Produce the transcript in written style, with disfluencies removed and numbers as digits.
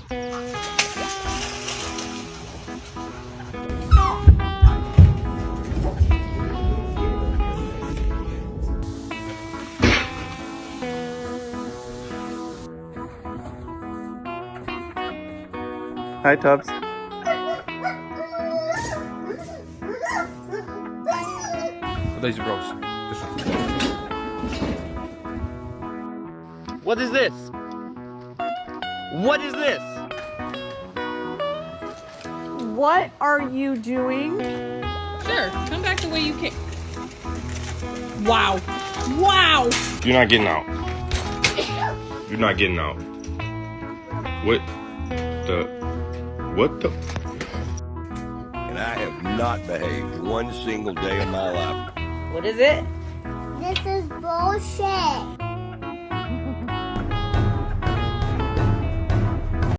Hi, Tubbs. Deze broos. What is this? What is this? What are you doing? Sure, come back the way you came. Wow. Wow. You're not getting out. You're not getting out. What the? And I have not behaved one single day of my life. What is it? This is bullshit.